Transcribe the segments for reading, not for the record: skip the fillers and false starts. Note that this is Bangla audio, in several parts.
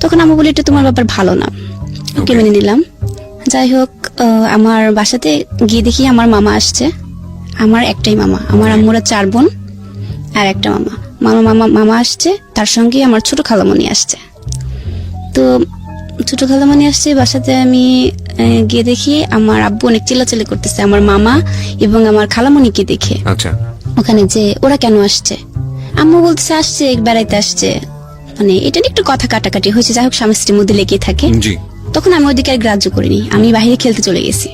তখন আম্মু বলে এটা তোমার ব্যাপার ভালো না, ওকে মেনে নিলাম। যাই হোক, আমার বাসাতে গিয়ে দেখি আমার মামা আসছে। আমার একটাই মামা, আমার আম্মুরা 4 বোন আর একটা মামা আসছে, তার সঙ্গে আমার ছোট খালামণি আসছে। তো ছোট খালামণি আসছে বাসাতে, আমি গিয়ে দেখি আমার আব্বু অনেক চিল্লাচিল্লি করতেছে আমার মামা এবং আমার খালামণিকে দেখে। আচ্ছা, ওখানে যে ওরা কেন আসছে, আম্মু বলতেছে আসছে বেড়াইতে আসছে, মানে এটা নিয়ে একটু কথা কাটাকাটি হয়েছে। যাই হোক, স্বামী স্ত্রীর মধ্যে লেগে থাকে। জি। তখন আমি ওদিকে আর গ্রাহ্য করিনি, আমি বাইরে খেলতে চলে গেছি।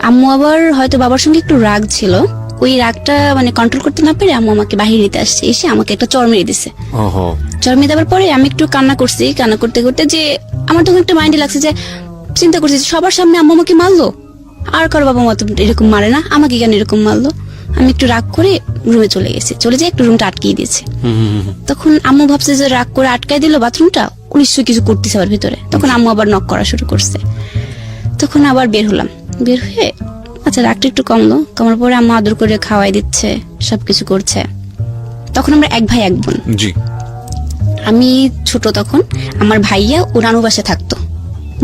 আম্মু আবার হয়তো বাবার সঙ্গে একটু রাগ ছিল, ওই রাগটা মানে কন্ট্রোল করতে না পেরে আম্মু আমাকে বাহিরে নিতে আসছে, এসে আমাকে একটা চড় মেরে দিছে। চড় মেরে দেওয়ার পরে আমি একটু কান্না করছি, কান্না করতে করতে যে আমার তখন একটা মাইন্ডে লাগছে যে চিন্তা করছি সবার সামনে আম্মু আমাকে মারলো, আর কারো বাবা মা তো এরকম মারে না, আমাকে কেন এরকম মারলো। আমি একটু রাগ করে রুমে চলে গেছি, চলে যেয়ে একটু রুমটা আটকিয়ে দিয়েছে। তখন আম্মু ভাবছে যে রাগ করে আটকাই দিল বাথরুমটা, নিশ্চয়ই কিছু করতেছে আবার ভিতরে। তখন আম্মু আবার নক করা শুরু করছে। তখন আবার বের হলাম, বের হয়ে আচ্ছা রাগটা একটু কমলো, কমার পরে আম্মু আদর করে খাওয়াই দিচ্ছে, সবকিছু করছে। তখন আমরা 1 ভাই 1 বোন। জি। আমি ছোট তখন, আমার ভাইয়া ও নানুর বাসায় থাকতো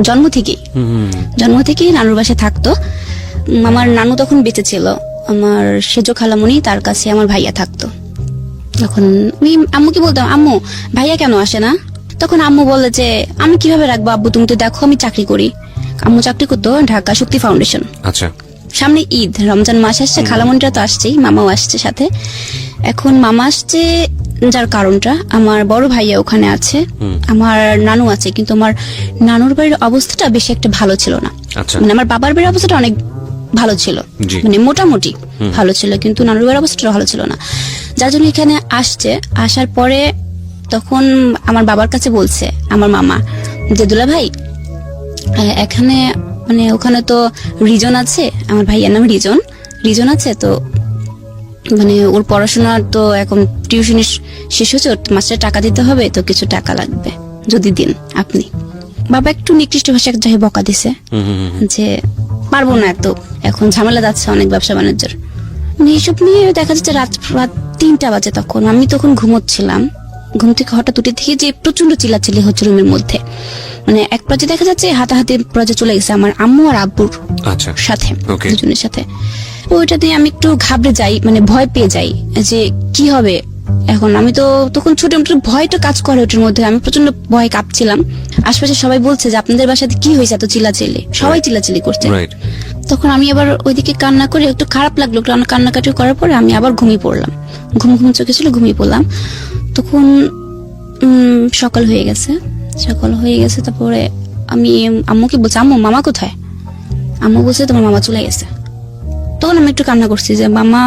জন্ম থেকেই নানুর বাসায় থাকতো। আমার নানু তখন বেঁচে ছিল, আমার সেজ খালামণি, তার কাছে আমার ভাইয়া থাকতো। তখন আমি আম্মুকে বলতাম, আম্মু ভাইয়া কেন আসে না? তখন আম্মু বলে যে আমি কিভাবে রাখবো আব্বু, তুমি তো দেখো আমি চাকরি করি। আম্মু চাকরি করতো ঢাকা শক্তি ফাউন্ডেশন। আচ্ছা। সামনে ঈদ, রমজান মাস আসছে, খালামণিরা তো আসছেই, মামাও আসছে সাথে। এখন মামা আসছে যার কারণটা, আমার বড় ভাইয়া ওখানে আছে, আমার নানু আছে, কিন্তু আমার নানুর বাড়ির অবস্থাটা বেশি একটা ভালো ছিল না। মানে আমার বাবার বাড়ির অবস্থাটা অনেক ভালো ছিল, মানে মোটামুটি ভালো ছিল, কিন্তু নানুর বাড়ির অবস্থাটা ভালো ছিল না। যার জন্য এখানে আসছে। আসার পরে তখন আমার বাবার কাছে বলছে আমার মামা যে দুলা ভাই এখানে মানে ওখানে তো রিজন আছে, আমার ভাইয়ার নাম রিজন আছে, তো মানে ওর পড়াশোনার তো এখন টিউশন শেষ হচ্ছে, মাস্টার টাকা দিতে হবে, তো কিছু টাকা লাগবে, যদি দিন আপনি। বাবা একটু নিকৃষ্ট ভাষায় যাই বকা দিছে যে পারবো না, এত এখন ঝামেলা যাচ্ছে অনেক ব্যবসা বাণিজ্যের, মানে এইসব নিয়ে দেখা যাচ্ছে রাত 3টা বাজে। তখন আমি ঘুমোচ্ছিলাম, ঘুম থেকে হঠাৎ উঠে দেখি যে প্রচন্ড চিল্লাচিল্লি হচ্ছে রুমের মধ্যে। মানে এক পর্যায়ে দেখা যাচ্ছে হাতাহাতি পর্যায়ে চলে গেছে আমার আম্মু আর আব্বুর সাথে, দুজনের সাথে। ওইটা দিয়ে আমি একটু ঘাবড়ে যাই, মানে ভয় পেয়ে যাই যে কি হবে এখন। আমি তো তখন ছোট ভয়টা কাজ করে ওটার মধ্যে, আমি প্রচন্ড ভয় কাঁপছিলাম। আশপাশে সবাই বলছে যে আপনাদের বাসাতে কি হয়েছে, এত চিল্লাচিল্লি, সবাই চিল্লাচিল্লি করছে। তখন আমি আবার ওইদিকে কান্না করে, একটু খারাপ লাগলো, কান্নাকাটি করার পরে আমি আবার ঘুমিয়ে পড়লাম, ঘুম চোখে ছিল, ঘুমিয়ে পড়লাম। তখন সকাল হয়ে গেছে। তারপরে আমি আম্মুকে বলছি, আম্মু মামা কোথায়? আম্মু বলছে তোমার মামা চলে গেছে। তখন আমি একটু কান্না করছি যে মামা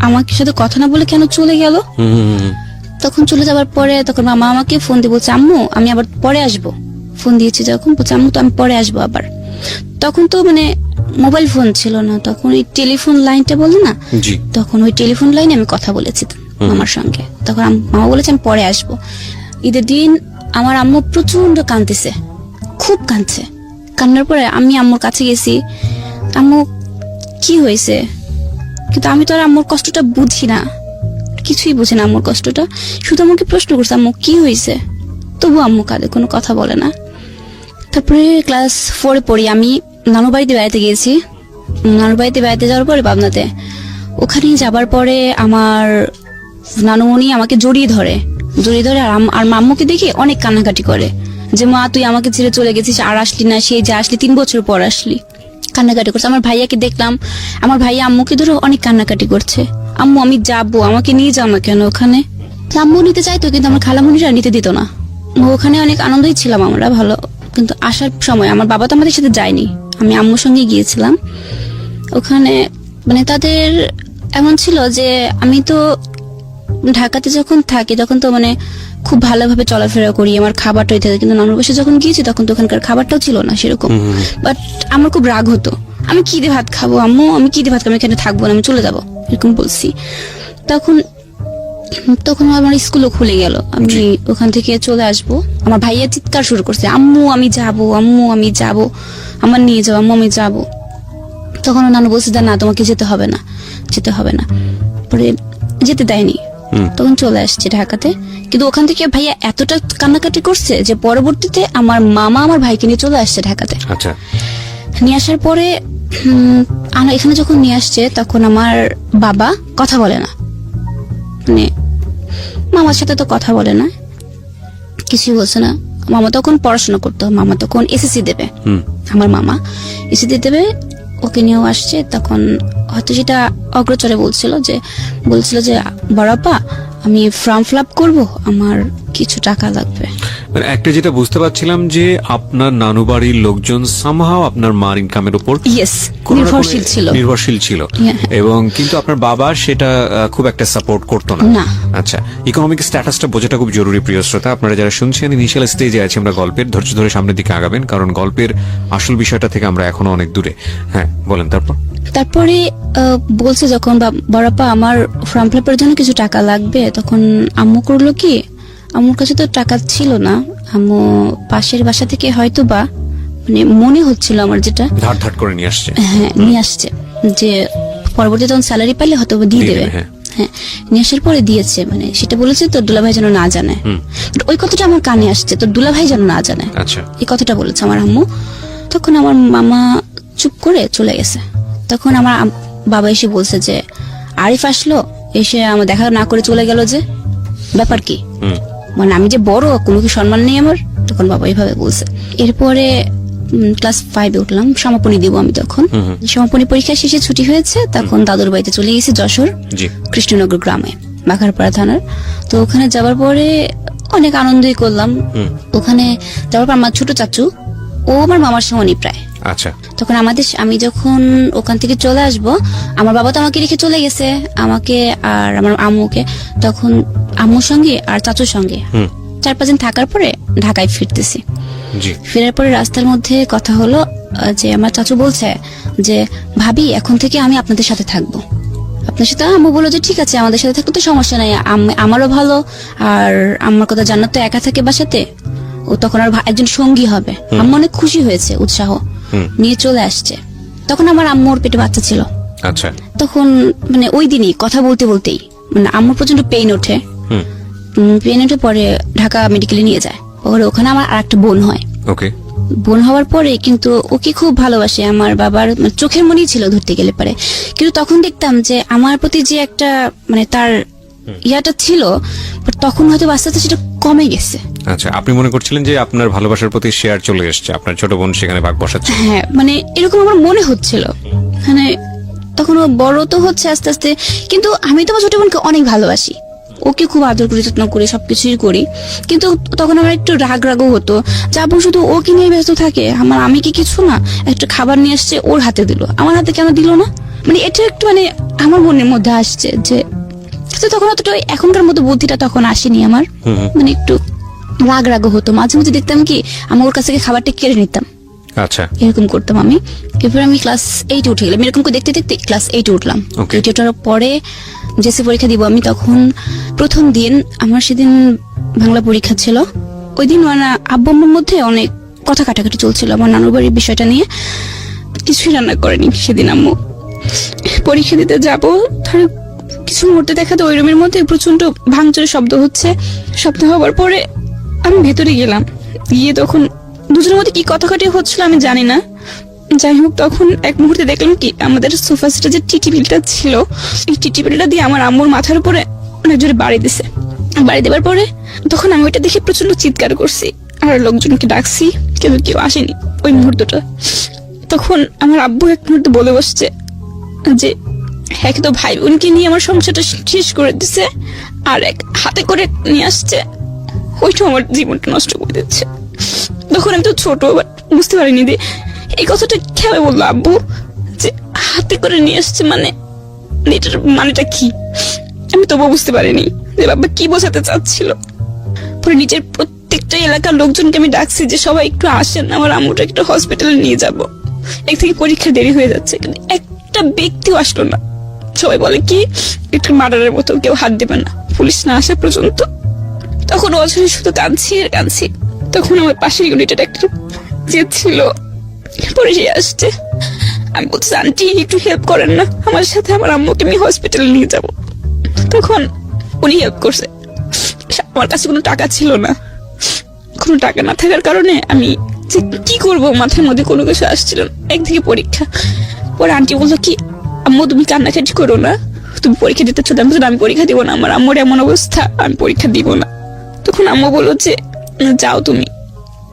আমার সাথে কথা না বলে কেন চলে গেল। তখন চলে যাওয়ার পরে তখন মামা আমাকে ফোন দিয়ে বলছে, আম্মু আমি আবার পরে আসবো। ফোন দিয়েছি যখন, বলছে আম্মু তো আমি পরে আসবো আবার। তখন তো মানে মোবাইল ফোন ছিল না, তখন ওই টেলিফোন লাইনটা বলে না, তখন ওই টেলিফোন লাইনে আমি কথা বলেছি মামার সঙ্গে। তখন মামা বলেছে আমি পরে আসবো। ঈদের দিন আমার আম্মু প্রচন্ড কাঁদতেছে, খুব কাঁদছে। কান্নার পরে আমি আম্মুর কাছে গেছি, আম্মু কি হয়েছে? কিন্তু আমি তো আর আম্মুর কষ্টটা বুঝি না, কিছুই বুঝি না আম্মুর কষ্টটা। শুধু আমাকে প্রশ্ন করছে আম্মু কি হয়েছে, তবু আম্মু কাঁদে, কোনো কথা বলে না। তারপরে ক্লাস 4 পড়ি, আমি নানু বাড়িতে বেড়াতে গিয়েছি। নানু বাড়িতে বেড়াতে যাওয়ার পরে পাবনাতে, ওখানে যাবার পরে আমার নানুমণি আমাকে জড়িয়ে ধরে আর মাম্মুকে দেখে অনেক কান্নাকাটি করে যে মা তুই আমাকে ছেড়ে চলে গেছিস, আর আসলি না, সেই যে আসলি 3 বছর পর আসলি, কান্নাকাটি করছে। আমার ভাইয়াকে দেখলাম, আমার ভাইয়া আম্মুকে ধরে অনেক কান্নাকাটি করছে, আম্মু আমি যাবো, আমাকে নিয়ে যাও না কেন ওখানে। আম্মু নিতে চাইতো, কিন্তু আমার খালামণিরা নিতে দিত না। ওখানে অনেক আনন্দই ছিলাম আমরা, ভালো। কিন্তু আসার সময় আমার বাবা তো আমাদের সাথে যায়নি, আমি আম্মুর সঙ্গে গিয়েছিলাম। ওখানে মানে তাদের এমন ছিল যে আমি তো ঢাকাতে যখন থাকি তখন তো মানে খুব ভালোভাবে চলাফেরা করি, আমার খাবারটা হইতে, কিন্তু নানুর বাসায় যখন গিয়েছি তখন তো ওখানকার খাবারটাও ছিল না সেরকম। বাট আমার খুব রাগ হতো, আমি কি দিয়ে ভাত খাবো আম্মু, আমি কি দিয়ে ভাত খাবো, আমি এখানে থাকবো না, আমি চলে যাবো, এরকম বলছি। তখন আমার স্কুলও খুলে গেল, আমি ওখান থেকে চলে আসবো। আমার ভাইয়া চিৎকার শুরু করছে, আম্মু আমি যাবো, আম্মু আমি যাবো, আমার নিয়ে যাবো, আম্মু আমি যাবো। তখন নানু বলছে না তোমাকে যেতে হবে না। পরে যেতে দেয়নি, তখন চলে আসছে ঢাকাতে। কিন্তু ওখান থেকে ভাইয়া এতটা কান্নাকাটি করছে যে পরবর্তীতে আমার মামা আমার ভাইকে নিয়ে চলে আসছে ঢাকাতে। আচ্ছা, নিয়ে আসার পরে এখানে যখন নিয়ে আসছে তখন আমার বাবা কথা বলে না, মানে মামার সাথে তো কথা বলে না, কিছুই বলছে না। মামা তখন পড়াশোনা করতো, মামা তখন এসএসসি দেবে, আমার মামা এসএসসি দেবে, ওকে নিয়েও আসছে। তখন হয়তো যেটা অগ্রচরে বলছিল যে বড়াপা আমি ফর্ম ফিল আপ করবো, আমার কিছু টাকা লাগবে। মানে একটা যেটা বুঝতে পারছিলাম যে আপনার নানু বাড়ির লোকজন সামহাও আপনার মার ইনকামের উপর নির্ভরশীল ছিল, এবং কিন্তু আপনার বাবা সেটা খুব একটা সাপোর্ট করতো না। আচ্ছা, ইকোনমিক স্ট্যাটাসটা বোঝাটা খুব জরুরি প্রিয় শ্রোতা। আপনারা যারা শুনছেন, ইনিশিয়াল স্টেজে আছি আমরা গল্পের, ধৈর্য ধরে সামনের দিকে আগাবেন, কারণ গল্পের আসল বিষয়টা থেকে আমরা এখনো অনেক দূরে। হ্যাঁ বলেন। তারপরে বলছে যখন বড়াপা আমার ফর্ম ফিল আপের জন্য কিছু টাকা লাগবে, তখন আম্মু করলো কি, আম্মুর কাছে তো টাকা ছিল না, আম্মু পাশের বাসা থেকে হয়তো বা মানে মনে হচ্ছিল আমার যেটা ধার করে নিয়ে আসছে। হ্যাঁ, নিয়ে আসছে যে পরবর্তীতে যখন স্যালারি পাইলে হয়তো দিয়ে দেবে। হ্যাঁ, নিয়ে আসার পরে দিয়েছে, মানে সেটা বলেছে তোর দুলাভাই যেন না জানে। ওই কথাটা আমার কানে আসছে, তোর দুলাভাই যেন না জানে, এই কথাটা বলেছে আমার আম্মু। তখন আমার মামা চুপ করে চলে গেছে। তখন আমার বাবা এসে বলছে যে আরিফ আসলো, এসে আমার দেখা না করে চলে গেল, যে ব্যাপার কি, মানে আমি যে বড়, কোনো কি সম্মান নেই আমার? তখন বাবা এইভাবে বলছে। এরপরে ক্লাস 5-এ উঠলাম, সমাপনী দিব আমি। তখন সমাপনী পরীক্ষা শেষে ছুটি হয়েছে, তখন দাদুর বাড়িতে চলে গেছি যশোর কৃষ্ণনগর গ্রামে, বাঘারপাড়া থানার। তো ওখানে যাবার পরে অনেক আনন্দই করলাম। ওখানে যাওয়ার পর আমার ছোট চাচু, ও আমার মামার সমানই প্রায়। আচ্ছা, তখন আমি যখন ওখান থেকে চলে আসব, আমার বাবা তো আমাকে রেখে চলে গেছে, আমাকে আর আমার আম্মুকে। তখন আম্মুর সঙ্গে আর চাচুর সঙ্গে 4-5 দিন থাকার পরে ঢাকায় ফিরতেছি। ফেরার পরে রাস্তার মধ্যে কথা হলো যে আমার চাচু বলছে যে ভাবি এখন থেকে আমি আপনাদের সাথে থাকবো, আপনার সাথে। আম্মু বললো যে ঠিক আছে, আমাদের সাথে থাকলে তো সমস্যা নাই, আমারও ভালো, আর আমার কথা জান্নাত তো একা থাকে বাসাতে, ও তখন আর একজন সঙ্গী হবে। আম্মু অনেক খুশি হয়েছে, উৎসাহ নিয়ে চলে আসছে। তখন আমার আম্মুর পেটে বাচ্চা ছিল। আচ্ছা, তখন মানে ওই দিনই কথা বলতেই মানে আম্মুর প্রচন্ড পেইন ওঠে। পরে ঢাকা মেডিকেলে নিয়ে যায়। পরে ওখানে আমার আরেকটা বোন হয়। বোন হওয়ার পরে কিন্তু ওকে খুব ভালোবাসে, আমার বাবার চোখের মনেই ছিল ধরতে গেলে পারে। কিন্তু তখন দেখতাম যে আমার প্রতি যে একটা মানে তার ইয়াটা ছিল, তখন হয়তো আস্তে আস্তে সেটা কমে গেছে। আচ্ছা, আপনি মনে করছিলেন যে আপনার ভালোবাসার প্রতি শেয়ার চলে এসেছে, আপনার ছোট বোন সেখানে ভাগ বসাচ্ছে। হ্যাঁ, মানে এরকম আমার মনে হচ্ছিল। মানে তখন ও বড় তো হচ্ছে আস্তে আস্তে, কিন্তু আমি তো আমার ছোট বোনকে অনেক ভালোবাসি, ওকে খুব আদর করি, যত্ন করি, সবকিছুই করি। কিন্তু তখন আমার একটু রাগও হতো, যাবো শুধু ওকে নিয়ে ব্যস্ত থাকে, আমি কি কিছু না, একটা খাবার নিয়ে আসছে ওর হাতে দিল, আমার হাতে কেন দিল না, মানে এটা একটু মানে আমার মনের মধ্যে আসছে যে তখন অতটা এখনকার মতো বুদ্ধিটা তখন আসেনি আমার, মানে একটু রাগও হতো। মাঝে মাঝে দেখতাম কি আমি ওর কাছ থেকে খাবারটা কেড়ে নিতাম। আচ্ছা, এরকম করতাম আমি। এরপর আমি ক্লাস 8-এ উঠে গেলাম, এরকম করে দেখতে দেখতে ক্লাস 8-এ উঠলাম। 8-এ ওঠার পরে জেসি পরীক্ষা দিব আমি। তখন প্রথম দিন আমার সেদিন বাংলা পরীক্ষা ছিল। ওই দিন আব্বু আম্মুর মধ্যে অনেক কথা কাটাকাটি চলছিল আমার নানুর বাড়ির বিষয়টা নিয়ে। কিছুই রান্না করেনি সেদিন আম্মু। পরীক্ষা দিতে যাবো, কিছু মুহূর্তে দেখা তো ওই রুমের মধ্যে প্রচন্ড ভাঙচুরের শব্দ হচ্ছে। শব্দ হওয়ার পরে আমি ভেতরে গেলাম, গিয়ে তখন দুজনের মধ্যে কি কথাকাটি হচ্ছিল আমি জানি না। যাই হোক, তখন এক মুহূর্তে দেখলাম কি আমাদের সোফা সেটে যে টিটিবিলটা ছিল, এই টিটিবিলটা দিয়ে আমার আম্মুর মাথার উপরে অনেক জোরে বাড়ি দিছে। বাড়ি দেওয়ার পরে তখন আমি ওইটা দেখে প্রচন্ড চিৎকার করছি, আর লোকজনকে ডাকছি, কিন্তু কেউ আসেনি ওই মুহূর্তটা। তখন আমার আব্বু এক মুহূর্তে বলে বসছে যে এক তো ভাই বোনকে নিয়ে আমার সংসারটা শেষ করে দিছে, আর এক হাতে করে নিয়ে আসছে, ওইটা আমার জীবনটা নষ্ট করে দিচ্ছে। তখন আমি তো ছোট, বুঝতে পারিনি যে এই কথাটা খেয়াল বললো আব্বু যে হাতে করে নিয়ে আসছে, মানে এটার মানেটা কি। আমি তবুও বুঝতে পারিনি যে বাবা কি বোঝাতে চাচ্ছিল। পরে নিজের প্রত্যেকটা এলাকার লোকজনকে আমি ডাকছি যে সবাই একটু আসেন, আমার আম্মুটা একটু হসপিটালে নিয়ে যাব, এক থেকে পরীক্ষা দেরি হয়ে যাচ্ছে। কিন্তু একটা ব্যক্তিও আসলো না। সবাই বলে কি একটু মার্ডারের মতো কেউ হাত দেবে না পুলিশ না আসা পর্যন্ত। তখন অঝরে শুধু কাঁদছি আর কাঁদছি। তখন আমার পাশের ইউনিটের একটা যে ছিল, পরে সে আসছে, আমি বলছি আন্টি একটু হেল্প করেন না আমার সাথে, আমার আম্মুকে আমি হসপিটালে নিয়ে যাব। তখন উনি হেল্প করছে। আমার কাছে কোনো টাকা ছিল না, কোনো টাকা না থাকার কারণে আমি যে কি করব মাথার মধ্যে কোনো কিছু আসছিল না। একদিকে পরীক্ষা, পরে আন্টি বললো কি আম্মু তুমি কান্নাকাটি করো না, তুমি পরীক্ষা দিতে চলে। আমি পরীক্ষা দিব না, আমার আম্মুর এমন অবস্থা, আমি পরীক্ষা দিব না। তখন আম্মু বললো যে যাও তুমি।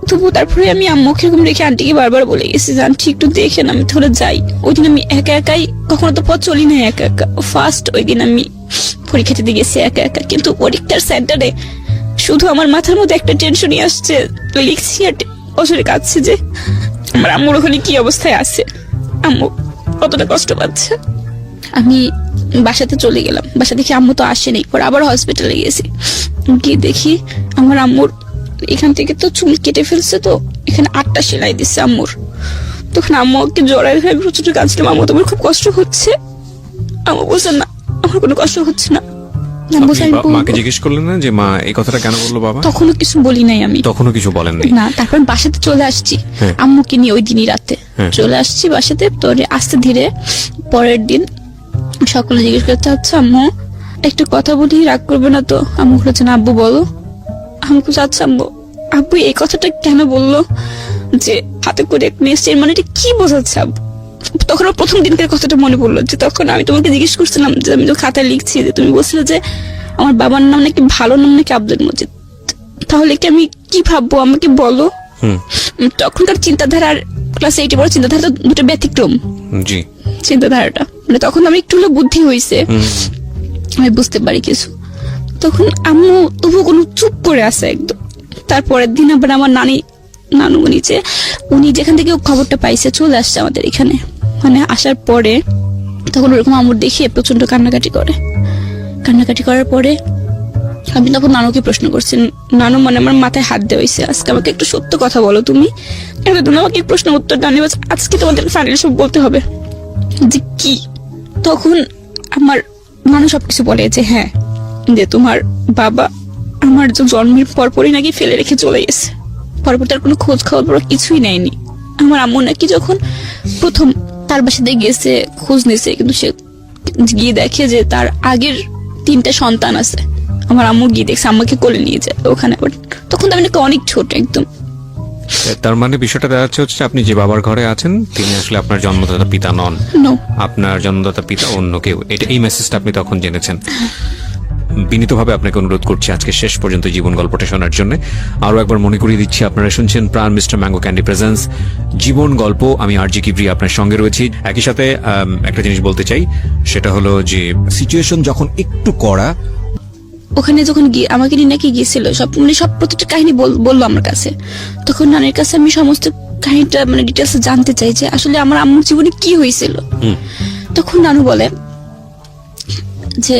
তবু তারপরে আমি আম্মুকে এরকম রেখে আন্টিকে বারবার বলে গেছি যে আন্টি একটু দেখেন, আমি তাহলে যাই। ওই দিন আমি একা একাই, কখনো তো পথ চলি না একা একা, ফার্স্ট ওই দিন আমি পরীক্ষা দিতে গেছি একা একা। কিন্তু পরীক্ষার সেন্টারে শুধু আমার মাথার মধ্যে একটা টেনশনই আসছে, লিখছি আর অসরে কাঁদছি যে আমার আম্মুর ওখানে কি অবস্থায় আছে, আম্মু কতটা কষ্ট পাচ্ছে। আমি বাসাতে চলে গেলাম, বাসা দেখি আম্মু তো আসেনি। পর আবার হসপিটালে গেছি, গিয়ে দেখি আমার আম্মুর এখান থেকে তো চুল কেটে ফেলছে, তো এখানে 8টা সেলাই দিচ্ছে আম্মুর। তখন আম্মুকে জড়াই ধরে প্রচুর কাঁদছিলাম, আম্মু তোমার খুব কষ্ট হচ্ছে। আম্মু বলছে না আমার কোনো কষ্ট হচ্ছে না। মাকে জিজ্ঞেস করলেন না যে মা এই কথাটা কেন বললো বাবা? তখনও কিছু বলি নাই আমি, তখনও কিছু বলেননি না। তারপর বাসাতে চলে আসছি আম্মুকে নিয়ে, ওই দিনই রাতে চলে আসছি বাসাতে। তো আস্তে ধীরে পরের দিন সকলে জিজ্ঞেস করতে হচ্ছে আম্মু একটু কথা বলি, রাগ করবে না তো? আম্মু বলেছে না আব্বু বলো। আমি বলছি আচ্ছা আম্মু, আব্বু এই কথাটা কেন বললো যে হাতে করে নিয়ে এসছে, মানে এটা কি বোঝাচ্ছে আব্বু? তখন আমার প্রথম দিনকার কথাটা মনে পড়লো, যে তখন আমি তোমাকে জিজ্ঞেস করছিলাম যে আমি তো খাতায় লিখছি যে তুমি বলছিলে যে আমার বাবার নাম নাকি ভালো নাম নাকি আব্দুল মজিদ, তাহলে কি আমি কি ভাববো আমাকে বলো? তখনকার চিন্তাধারা আর ক্লাস 8 বড় চিন্তাধারা তো দুটো ব্যতিক্রম। জি, চিন্তাধারাটা মানে তখন আমি একটু হলেও বুদ্ধি হয়েছে, আমি বুঝতে পারি কিছু। তখন আম্মু তবু কোনো চুপ করে আছে একদম। তারপরের দিন আবার আমার নানু নিচে, উনি যেখান থেকে খবরটা পাইছে চলে আসছে আমাদের এখানে। মানে আসার পরে তখন ওরকম আম্মুর দেখিয়ে প্রচন্ড কান্নাকাটি করার পরে আমি তখন নানুকে প্রশ্ন করছি। নানু মানে আমার মাথায় হাত দেওয়াইছে, আজকে আমাকে একটু সত্য কথা বলো তুমি। তুমি আমাকে প্রশ্ন উত্তরটা নিয়ে আজকে তোমাদের ফাইনাল সব বলতে হবে যে কি। তখন আমার নানু সবকিছু বলে যে হ্যাঁ, যে তোমার বাবা আমার জন্মের পরপরই নাকি ফেলে রেখে চলে গেছে, পরপর তার কোনো খোঁজ খবর কিছুই নেয়নি। আমার আম্মু নাকি যখন প্রথম তার বাসাতে গেছে খোঁজ নিয়েছে, কিন্তু সে গিয়ে দেখে যে তার আগের 3টা সন্তান আছে। আমার আম্মু গিয়ে দেখছে, আম্মাকে কোলে নিয়ে যায় ওখানে। তখন তো আমি নাকি অনেক ছোট একদম। তার মানে বিষয়টা দেখা যাচ্ছে হচ্ছে আপনি যে বাবার ঘরে আছেন তিনি আসলে আপনার জন্মদাতা পিতা নন, আপনার জন্মদাতা পিতা অন্য কেউ। এই মেসেজটা আপনি তখন জেনেছেন। বিনীতভাবে আপনাকে অনুরোধ করছি আজকে শেষ পর্যন্ত জীবন গল্পটা শোনার জন্য। আরো একবার মনে করিয়ে দিচ্ছি, আপনারা শুনছেন প্রাণ মিস্টার ম্যাঙ্গো ক্যান্ডি প্রেজেন্স জীবন গল্প। আমি আরজি কিবরি আপনার সঙ্গে রয়েছি। একই সাথে একটা জিনিস বলতে চাই, সেটা হলো যে সিচুয়েশন যখন একটু কড়া, ওখানে যখন আমাকে নিয়ে নাকি গিয়েছিল, সব প্রতিটা কাহিনী বললো আমার কাছে। তখন নানির কাছে আমি সমস্ত কাহিনীটা মানে ডিটেলস জানতে চাই যে আসলে আমার আম্মুর জীবনে কি হয়েছিল। তখন নানু বলে যে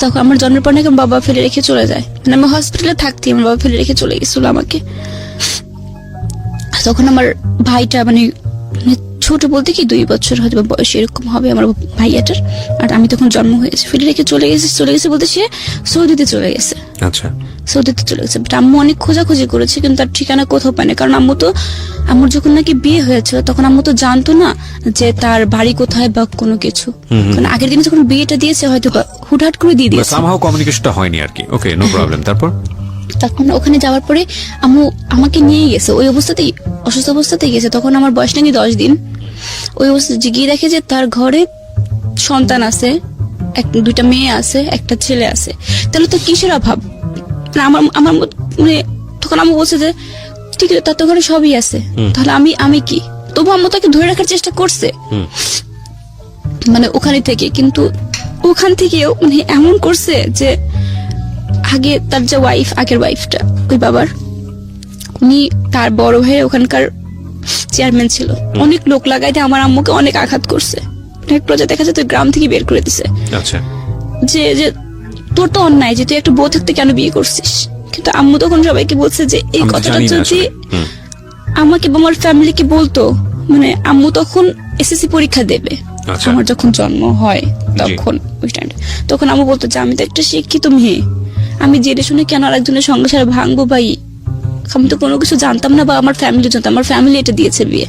তখন আমার জন্মের পর নাকি বাবা ফেলে রেখে চলে যায়, মানে আমি হসপিটালে থাকতে আমার বাবা ফেলে রেখে চলে গেছিল আমাকে। তখন আমার ভাইটা মানে ছোট বলতে কি 2 বছর হয়তো বয়স এরকম হবে আমার ভাইয়াটার, আর আমি তখন জন্ম হয়েছে। ফেলে রেখে চলে গেছে বলতে সে সৌদিতে চলে গেছে। আচ্ছা, সৌদিতে চলে গেছে। বাট আম্মু অনেক খোঁজাখুঁজি করেছে, কিন্তু তার ঠিকানা কোথাও পায়নি। কারণ আম্মুর যখন নাকি বিয়ে হয়েছিল তখন আম্মু তো জানতো না যে তার বাড়ি কোথায় বা কোনো কিছু। কারণ আগের দিনে যখন বিয়েটা দিয়েছে হয়তো হুটহাট করে দিয়ে দিয়েছে, সামহাউ কমিউনিকেশনটা হয়নি আর কি। ওকে, নো প্রবলেম। তারপর তখন ওখানে যাওয়ার পরে আম্মু আমাকে নিয়ে গেছে, ওই অবস্থাতেই অসুস্থ অবস্থাতেই গেছে। তখন আমার বয়স নাকি 10 দিন। ওই অবস্থায় গিয়ে দেখে যে তার ঘরে সন্তান আছে, 2টা মেয়ে আছে, একটা ছেলে আছে। তাহলে তো কিসের অভাব? আমার মানে তখন আম্মু বলছে যে ঠিক আছে তার তো ঘরে সবই আছে, তাহলে আমি কি? তবু আম্মু তাকে ধরে রাখার চেষ্টা করছে মানে ওখানে থেকে। কিন্তু ওখান থেকেও মানে এমন করছে যে আগে তার যে আগের ওয়াইফটা ওই বাবার, উনি তার বড় ভাই ওখানকার চেয়ারম্যান ছিল। অনেক লোক লাগাই দিয়ে আমার আম্মুকে অনেক আঘাত করছে। এক পর্যায়ে দেখা যায় গ্রাম থেকে বের করে দিছে। আচ্ছা, যে তোর তো অন্যায় যে তুই একটা বউ থাকতে কেন বিয়ে করছিস। কিন্তু আম্মু তখন সবাইকে বলছে যে এই কথাটা যদি আমাকে বা আমার ফ্যামিলিকে বলতো, মানে আম্মু তখন এসএসসি পরীক্ষা দেবে আমার যখন জন্ম হয় তখন ওই টাইমটা। তখন আম্মু বলতো যে আমি তো একটা শিক্ষিত মেয়ে, আমি জেনে শুনে কেন আরেকজনের সংসার ভাঙবো ভাই, আমি তো কোনো কিছু জানতাম না বা আমার ফ্যামিলি জানতাম, আমার ফ্যামিলি এটা দিয়েছে বিয়ে।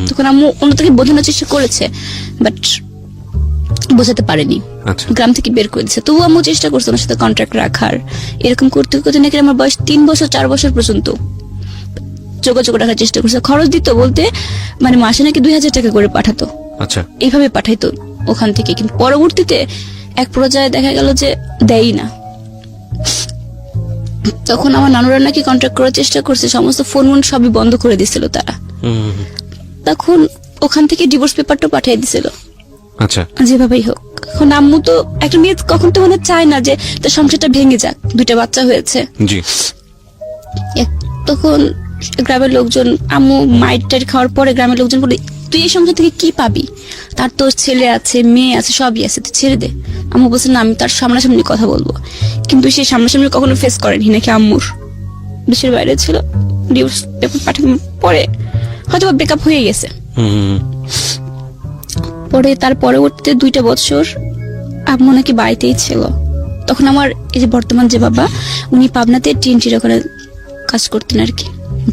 তখন আম্মু অন্য থেকে বোঝানোর চেষ্টা করেছে, বাট বোঝাতে পারেনি। আচ্ছা। গ্রাম থেকে বের করে দিচ্ছে। তবু আম্মু চেষ্টা করছে আমার সাথে কন্ট্যাক্ট রাখার। এরকম করতে করতে নাকি আমার বয়স 3 বছর 4 বছর পর্যন্ত যোগাযোগ রাখার চেষ্টা করছে। খরচ দিত বলতে মানে মাসে নাকি 2000 টাকা করে পাঠাতো, আচ্ছা, এইভাবে পাঠাইতো ওখান থেকে। কিন্তু পরবর্তীতে এক পর্যায়ে দেখা গেল যে দেয়ই না। তখন আমার নানুরা নাকি কন্ট্যাক্ট করার চেষ্টা করছে, সমস্ত ফোন সবই বন্ধ করে দিছিল তারা। তখন ওখান থেকে ডিভোর্স পেপারটা পাঠিয়ে দিছিল। আচ্ছা, যেভাবেই হোক। এখন আম্মু তো একটা মেয়ে কখন তো মানে চায় না যে তার সংসারটা ভেঙে যাক, 2টা বাচ্চা হয়েছে। জি। তখন গ্রামের লোকজন, আম্মু মাইট খাওয়ার পরে গ্রামের লোকজন বলে, তুই এই সংসার থেকে কি পাবি? তার তো ছেলে আছে, মেয়ে আছে, সবই আছে, তুই ছেড়ে দে। আম্মু বলছে না, আমি তার সামনাসামনি কথা বলবো। কিন্তু সে সামনাসামনি কখনো ফেস করেনি, নাকি আম্মুর দেশের বাইরে ছিল। ডিভোর্স পেপার পাঠানোর পরে হয়তো ব্রেকআপ হয়ে গেছে। পরে তার পরবর্তীতে 2টা বছর আম্মু নাকি বাড়িতেই ছিল। তখন আমার এই যে বর্তমান যে বাবা, উনি পাবনাতে টিএনটির ওখানে কাজ করতেন আর কি,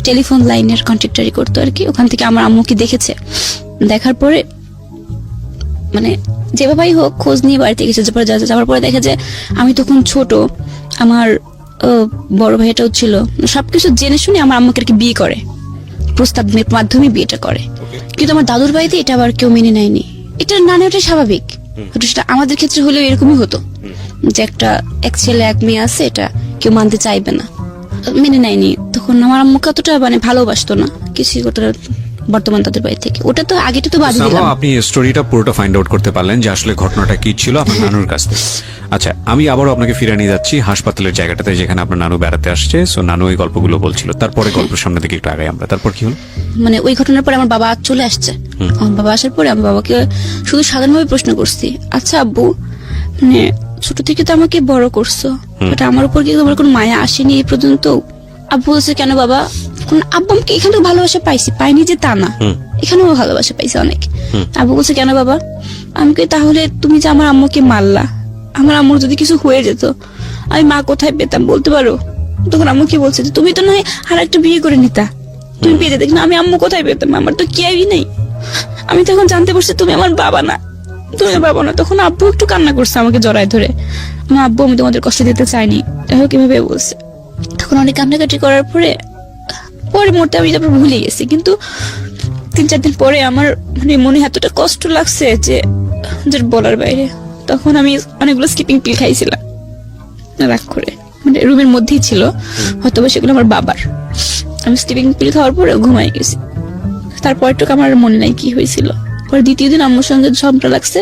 টেলিফোন লাইনের কন্ট্রাক্টরি করতো আর কি। ওখান থেকে আমার আম্মুকে দেখেছে, দেখার পরে মানে যেভাবেই হোক খোঁজ নিয়ে বাড়িতে গেছে। যাওয়ার পরে দেখে যে আমি তখন ছোট, আমার বড় ভাইটাও ছিল। সবকিছু জেনে শুনে আমার আম্মুকে আর কি বিয়ে করে, প্রস্তাবের মাধ্যমে বিয়েটা করে। কিন্তু আমার দাদুর বাড়িতে এটা আবার কেউ মেনে নেয়নি। এটা না নেওয়াটাই স্বাভাবিক, সেটা আমাদের ক্ষেত্রে হলেও এরকমই হতো যে এক ছেলে এক মেয়ে আছে, এটা কেউ মানতে চাইবে না, মেনে নেয়নি। তখন আমার আম্মুকে অতটা মানে ভালোবাসতো না কিছু করতে বর্তমান তাদের বাড়ি থেকে। ওটা তো আগেটা তো বাদ দিলাম। আপনি স্টোরিটা পুরোটা ফাইন্ড আউট করতে পারলেন যে আসলে ঘটনাটা কি ছিল আপনার নানুর কাছ থেকে। আচ্ছা, আমি আবারও আপনাকে ফিরে নিয়ে যাচ্ছি হাসপাতালের জায়গাটাতে যেখানে আপনার নানু বেড়াতে আসছে। সো নানু ওই গল্পগুলো বলছিল, তারপরে গল্পের সামনে থেকে একটু আগে আমরা, তারপর কি হলো? মানে ওই ঘটনার পরে আমার বাবা চলে আসছে। আমার বাবা আসার পরে আমি বাবাকে শুধু সাধারণভাবে প্রশ্ন করছি, আচ্ছা আব্বু, মানে ছোট থেকে তো আমাকে বড় করছো, বাট আমার উপর কি তোমার কোনো মায়া আসেনি এই পর্যন্ত? আব্বু বলছে, কেন বাবা? আব্বু আমাকে এখানে তো ভালোবাসা পাইনি যে তা না, এখানেও ভালোবাসা পাইছে অনেক। আব্বু বলছে, কেন বাবা? আমাকে তাহলে তুমি যে আমার আম্মুকে মারলা, আমার আম্মুর যদি কিছু হয়ে যেত আমি মা কোথায় পেতাম বলতে পারো? তখন আম্মু কি বলছে, তুমি তো নয় আর একটা বিয়ে করে নিতা, তুমি পেয়ে যেতে, কিন্তু আমি আম্মু কোথায় পেতাম? আমার তো কেউই নেই। আমি তখন জানতে পারছি তুমি আমার বাবা না, তুমি বাবা না। তখন আব্বু একটু কান্না করছে আমাকে জড়ায় ধরে, আমার আব্বু আমি তোমাদের কষ্ট দিতে চাইনি, কিভাবে বলছে। তখন অনেক কান্নাকাটি করার পরে মুহূর্তে আমি তারপর ভুলে গেছি। কিন্তু 3-4 দিন পরে আমার মানে মনে এতটা কষ্ট লাগছে যে বলার বাইরে। তখন আমি অনেকগুলো স্লিপিং পিল খাইছিলাম রাগ করে, মানে রুমের মধ্যেই ছিল, হয়তো সেগুলো আমার বাবার। আমি স্লিপিং পিল খাওয়ার পরে ঘুমাই গেছি। তারপরটুকু আমার মনে নাই কি হয়েছিল। পরে 2য় দিন আম্মুর সঙ্গে ঝগড়া লাগছে,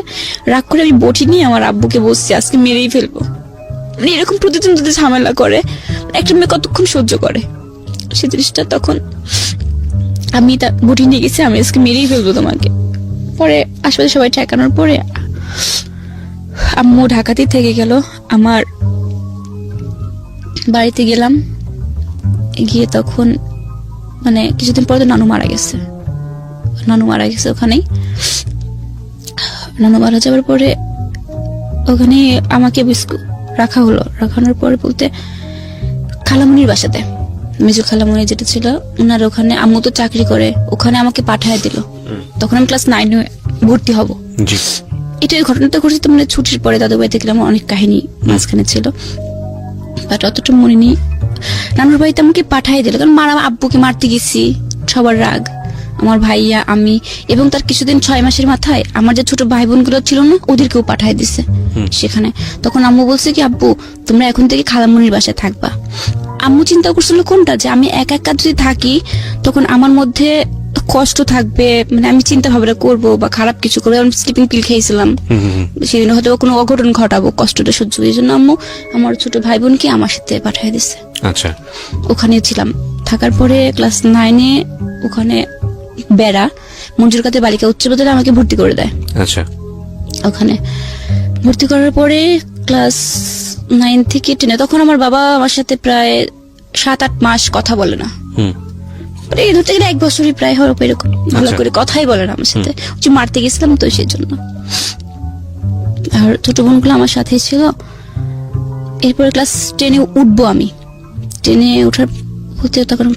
রাগ করে আমি বটি নিয়ে আমার আব্বুকে বলছি আজকে মেরেই ফেলবো। মানে এরকম প্রতিদিন যদি ঝামেলা করে একটা মেয়ে কতক্ষণ সহ্য করে সে জিনিসটা। তখন আমি তার বটি নিয়ে গেছি, আমি আজকে মেরেই ফেলবো তোমাকে। পরে আশেপাশে সবাই ঠেকানোর পরে আম্মু ঢাকাতেই থেকে গেল। আমার বাড়িতে গেলাম, গিয়ে তখন মানে কিছুদিন পরে তো নানু মারা গেছে ওখানেই। নানু মারা যাওয়ার পরে ওখানে আমাকে রাখা হলো। রাখানোর পরে বলতে খালামনির বাসাতে, মেজো খালামনি যেটা ছিল ওনার ওখানে, আম্মু তো চাকরি করে, ওখানে আমাকে পাঠায় দিল। তখন আমি ক্লাস 9 ভর্তি হব। এটা ঘটনাটা ঘটছে তো মানে ছুটির পরে দাদু বাড়িতে গেলাম, অনেক কাহিনী মাঝখানে ছিল, বাট অতটা মনে নেই। নানুর বাড়িতে আমাকে পাঠাই দিল, কারণ মারা আব্বুকে মারতে গেছি, সবার রাগ, আমার ভাইয়া আমি, এবং তার কিছুদিন 6 মাসের মাথায় আমার যে ছোট ভাই বোন গুলো ছিল না ওদেরকেও পাঠাই দিছে সেখানে। তখন আম্মু বলছে কি, আব্বু তোমরা এখন থেকে খালামনির বাসায় থাকবা। আম্মু চিন্তা করছিল কোনটা, যে আমি একা যদি থাকি তখন আমার মধ্যে কষ্ট থাকবে, মানে আমি চিন্তা ভাবনা করবো বা খারাপ কিছু করবো। আমি স্লিপিং পিল খেয়েছিলাম, সেদিন হয়তো কোনো অঘটন ঘটাবো, কষ্টটা সহ্য। এই জন্য আম্মু আমার ছোট ভাই বোনকে আমার সাথে পাঠিয়ে দিছে। আচ্ছা, ওখানে ছিলাম। থাকার পরে ক্লাস 9 ওখানে বেড়া মঞ্জুর কাতে বালিকা উচ্চ বিদ্যালয়ে আমাকে ভর্তি করে দেয়। আচ্ছা, ওখানে ভর্তি করার পরে ক্লাস 9 থেকে 10, তখন আমার বাবা আমার সাথে প্রায় 7-8 মাস কথা বলে না। এই ধরতে গেলে 1 বছরই প্রায় হয় এরকম, ভালো করে কথাই বলে না আমার সাথে। মারতে গেছিলাম তো সেই জন্য। আর ছোট বোনগুলো আমার সাথেই ছিল। এরপরে ক্লাস 10 উঠবো আমি। 10 ওঠার হতে তখন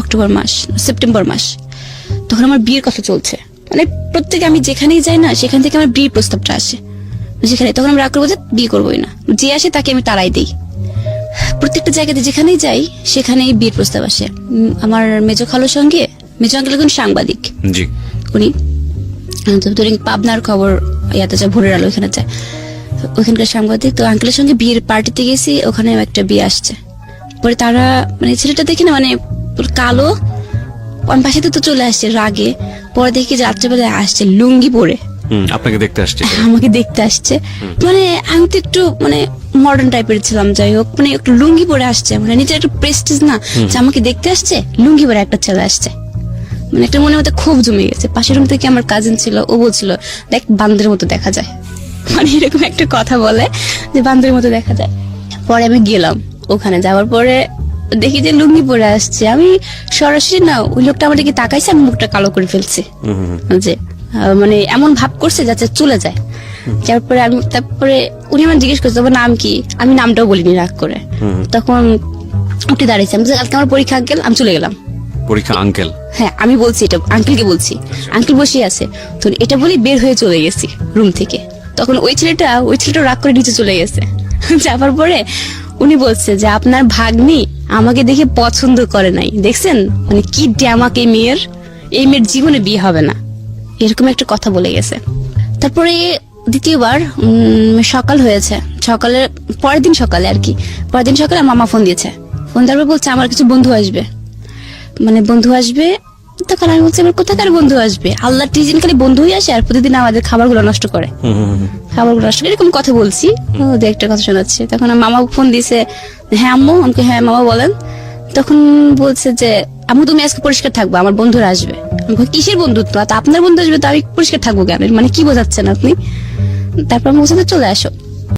অক্টোবর মাস, সেপ্টেম্বর মাস, তখন আমার বিয়ের কথা চলছে। মানে প্রত্যেকে আমি যেখানেই যাই না সেখান থেকে আমার বিয়ের প্রস্তাবটা আসে। যেখানে, তখন আমি রাগ করবো যে বিয়ে করবোই না, যে আসে তাকে আমি তাড়াই দিই। প্রত্যেকটা জায়গাতে যেখানেই যাই সেখানেই বিয়ের প্রস্তাব আসে। আমার মেজো খালুর সঙ্গে, মেজো আঙ্কেল এখন সাংবাদিক, জি, উনি পাবনার খবর ইয়াতে যায়, ভোরের আলো ওইখানে যায়, ওইখানকার সাংবাদিক। তো আঙ্কেলের সঙ্গে বিয়ের পার্টিতে গেছি, ওখানে একটা বিয়ে আসছে। পরে তারা মানে ছেলেটা দেখি না মানে পুরো কালো, আমি বাসাতে তো চলে আসছে রাগে। পরে দেখি যে রাত্রেবেলায় আসছে লুঙ্গি পরে, আপনাকে দেখতে আসছে, আমাকে দেখতে আসছে। মানে আমি তো একটু মানে মডার্ন টাইপের ছিলাম, যাই হোক মানে একটু লুঙ্গি পরে আসছে, মানে নিজের একটা প্রেস্টিজ না যে আমাকে দেখতে আসছে, লুঙ্গি পরে একটা ছেলে আসছে। মানে একটা মনে মধ্যে ক্ষোভ জমে গেছে। পাশের রুম থেকে আমার কাজিন ছিল, ও বলছিল দেখ বান্দের মতো দেখা যায়, মানে এরকম একটা কথা বলে যে বান্দের মতো দেখা যায়। পরে আমি গেলাম, ওখানে যাওয়ার পরে দেখি যে লুঙ্গি পরে আসছে। আমি সরাসরি না, ওই লোকটা আমার দিকে তাকাইছে, আমি মুখটা কালো করে ফেলছি, যে মানে এমন ভাব করছে যাতে চলে যায়। তারপরে উনি আমার জিজ্ঞেস করছে তোমার নাম কি, আমি নামটাও বলিনি রাগ করে। তখন উঠে দাঁড়িয়েছে, আমি আজকে আমার পরীক্ষা আঙ্কেল, আমি চলে গেলাম। পরীক্ষা আঙ্কেল? হ্যাঁ আমি বলছি, এটা আঙ্কেলকে বলছি, আঙ্কেল বসে আছে। তো এটা বলে বের হয়ে চলে গেছি রুম থেকে। তখন ওই ছেলেটা রাগ করে নিচে চলে গেছে। যাবার পরে উনি বলছে যে আপনার ভাগ্নি আমাকে দেখে পছন্দ করে নাই, দেখছেন মানে কি ড্যামাক এই মেয়ের জীবনে বিয়ে হবে না, এরকম একটা কথা বলে গেছে। তারপরে দ্বিতীয়বার সকাল হয়েছে, পরের দিন সকালে আর কি, পরের দিন সকালে মামা ফোন দিয়েছে। ফোন দেওয়ার বলছে আমার কিছু বন্ধু আসবে, মানে বন্ধু আসবে। তখন আমি বলছি আমার কোথাকার বন্ধু আসবে, আল্লাহর টিজিন খালি বন্ধুই আসে আর প্রতিদিন আমাদের খাবারগুলো নষ্ট করে, এরকম কথা বলছি, ওদের একটা কথা শোনাচ্ছে। তখন মামা ফোন দিয়েছে, হ্যাঁ আম্মু, আমাকে হ্যাঁ মামা বলেন। তখন বলছে যে আম্মু তুমি আজকে পরিষ্কার থাকবো, আমার বন্ধুরা আসবে। আমি বলি, কিসের বন্ধুত্ব, আপনার বন্ধু আসবে তো আমি পরিষ্কার থাকবো কেন, মানে কি বোঝাচ্ছেন আপনি? তারপর আমি বলছি চলে আসো।